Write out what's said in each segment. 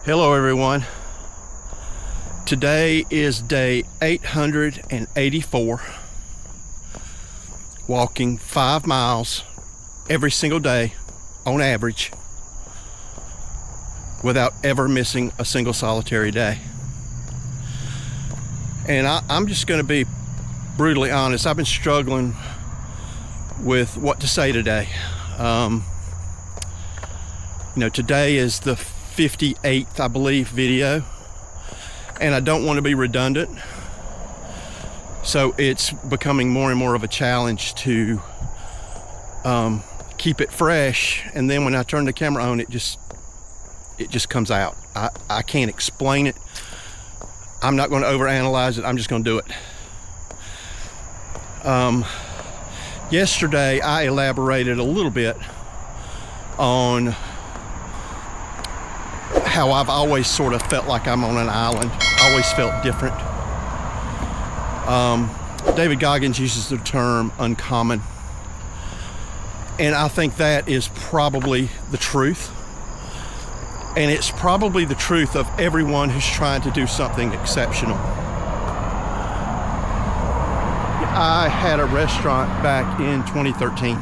Hello everyone. Today is day 884, walking 5 miles every single day on average without ever missing a single solitary day. And I'm just going to be brutally honest. I've been struggling with what to say today. Today is the 58th, I believe, video, and I don't want to be redundant, so it's becoming more and more of a challenge to keep it fresh. And then when I turn the camera on, it just comes out. I can't explain it. I'm not going to overanalyze it. I'm just going to do it. Yesterday I elaborated a little bit on how I've always sort of felt like I'm on an island, always felt different. David Goggins uses the term uncommon, and I think that is probably the truth. And it's probably the truth of everyone who's trying to do something exceptional. I had a restaurant back in 2013,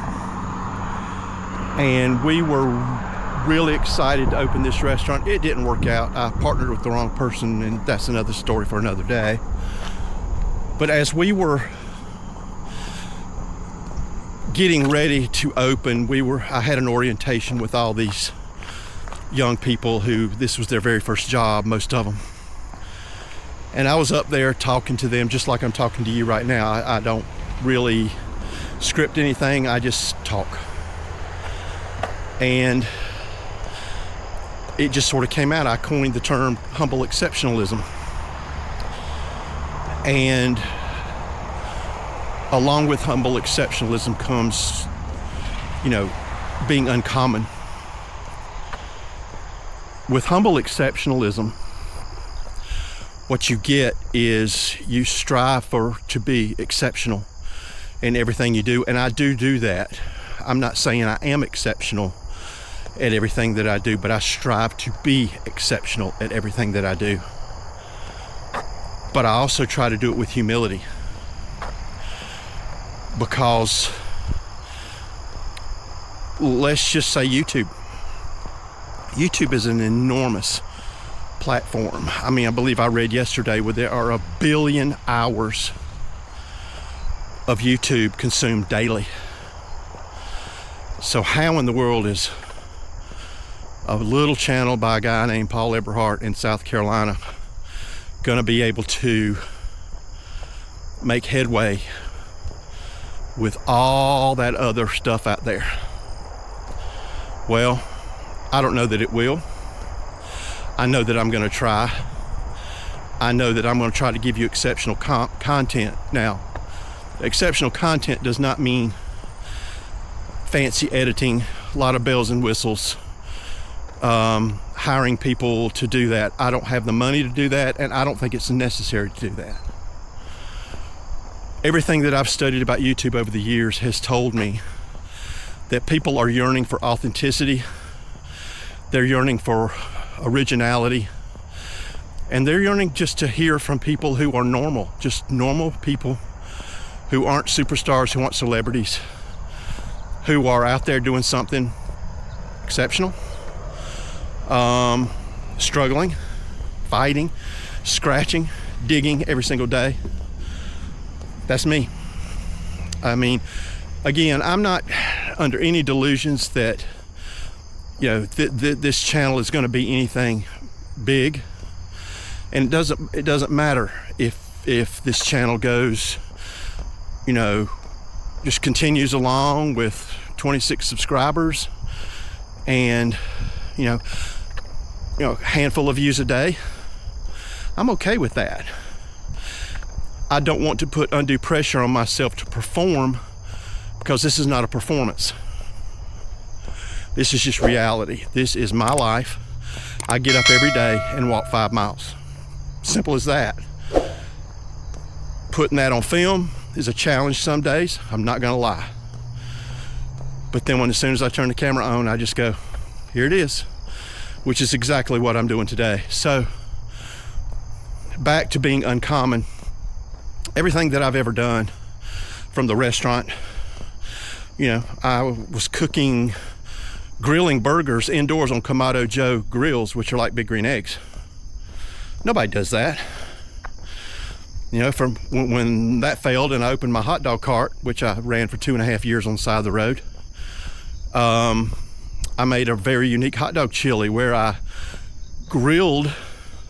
and we were really excited to open this restaurant. It didn't work out. I partnered with the wrong person, and that's another story for another day. But as we were getting ready to open, I had an orientation with all these young people who this was their very first job, most of them. And I was up there talking to them just like I'm talking to you right now. I don't really script anything, I just talk. And it just sort of came out. I coined the term humble exceptionalism. And along with humble exceptionalism comes, being uncommon. With humble exceptionalism, what you get is you strive to be exceptional in everything you do. And I do that. I'm not saying I am exceptional at everything that I do, but I strive to be exceptional at everything that I do. But I also try to do it with humility, because let's just say YouTube is an enormous platform. I mean, I believe I read yesterday where there are 1 billion hours of YouTube consumed daily. So how in the world is a little channel by a guy named Paul Eberhardt in South Carolina going to be able to make headway with all that other stuff out there? Well, I don't know that it will. I know that I'm going to try. I know that I'm going to try to give you exceptional content. Now, exceptional content does not mean fancy editing, a lot of bells and whistles, hiring people to do that. I don't have the money to do that, and I don't think it's necessary to do that. Everything that I've studied about YouTube over the years has told me that people are yearning for authenticity. They're yearning for originality, and they're yearning just to hear from people who are normal, just normal people who aren't superstars, who aren't celebrities, who are out there doing something exceptional, struggling, fighting, scratching, digging every single day. That's me. I mean, again, I'm not under any delusions that this channel is going to be anything big, and it doesn't matter if this channel goes, just continues along with 26 subscribers and a handful of views a day. I'm okay with that. I don't want to put undue pressure on myself to perform, because this is not a performance. This is just reality. This is my life. I get up every day and walk 5 miles. Simple as that. Putting that on film is a challenge some days, I'm not gonna lie. But then as soon as I turn the camera on, I just go, here it is. which is exactly what I'm doing today. So back to being uncommon. Everything that I've ever done from the restaurant, you know, I was grilling burgers indoors on Kamado Joe grills, which are like big green eggs. Nobody does that. You know, from when that failed and I opened my hot dog cart, which I ran for 2.5 years on the side of the road, I made a very unique hot dog chili where I grilled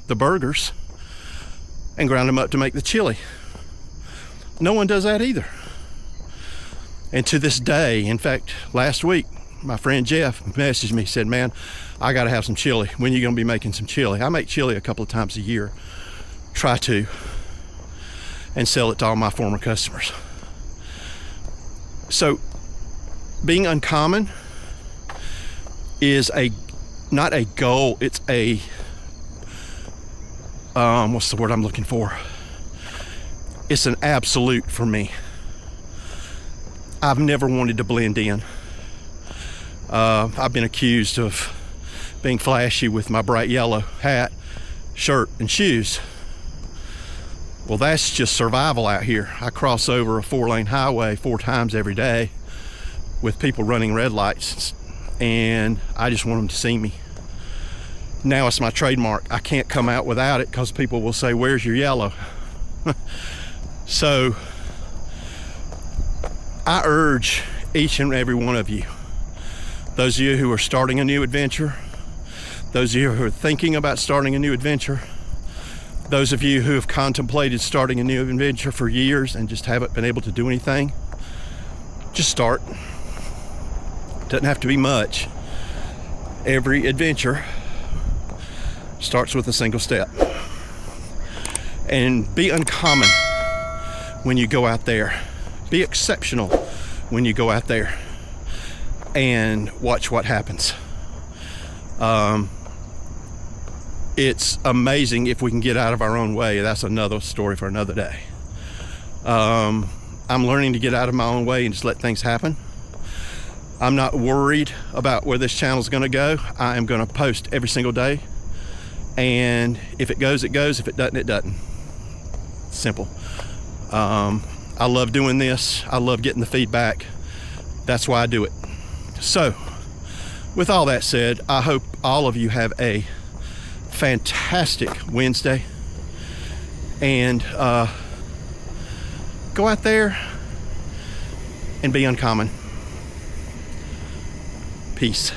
the burgers and ground them up to make the chili. No one does that either. And to this day, in fact, last week, my friend Jeff messaged me, said, man, I gotta have some chili. When are you gonna be making some chili? I make chili a couple of times a year, try to, and sell it to all my former customers. So being uncommon is not a goal, it's a, what's the word I'm looking for? It's an absolute for me. I've never wanted to blend in. I've been accused of being flashy with my bright yellow hat, shirt, and shoes. Well, that's just survival out here. I cross over a 4-lane highway 4 times every day with people running red lights, and I just want them to see me. Now it's my trademark. I can't come out without it because people will say, where's your yellow? So I urge each and every one of you, those of you who are starting a new adventure, those of you who are thinking about starting a new adventure, those of you who have contemplated starting a new adventure for years and just haven't been able to do anything, just start. Doesn't have to be much. Every adventure starts with a single step. And be uncommon when you go out there. Be exceptional when you go out there, and watch what happens. It's amazing if we can get out of our own way. That's another story for another day. I'm learning to get out of my own way and just let things happen. I'm not worried about where this channel is going to go. I am going to post every single day, and if it goes, it goes. If it doesn't, it doesn't. Simple. I love doing this. I love getting the feedback. That's why I do it. So with all that said, I hope all of you have a fantastic Wednesday, and go out there and be uncommon. Peace.